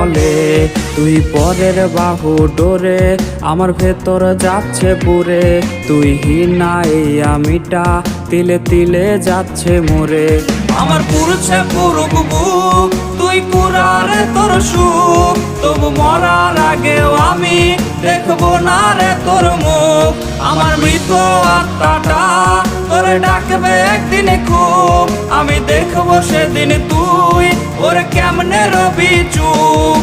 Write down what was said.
বলে তুই পরের বাহু ডোরে আমার ভেতর যাচ্ছে পুরে তুই হিনা এই আমিটা তিলে তিলে যাচ্ছে মোরে আমার পুরুষে পুরুক বুক তুই পুরারে তোর সুখ তবু মরার আগেও আমি দেখবো না রে তোর মুখ আমার মৃত আত্মাটা তোরে ডাকবে একদিন খুব আমি দেখবো সেদিন তুই ওরে কেমনে রবি চুপ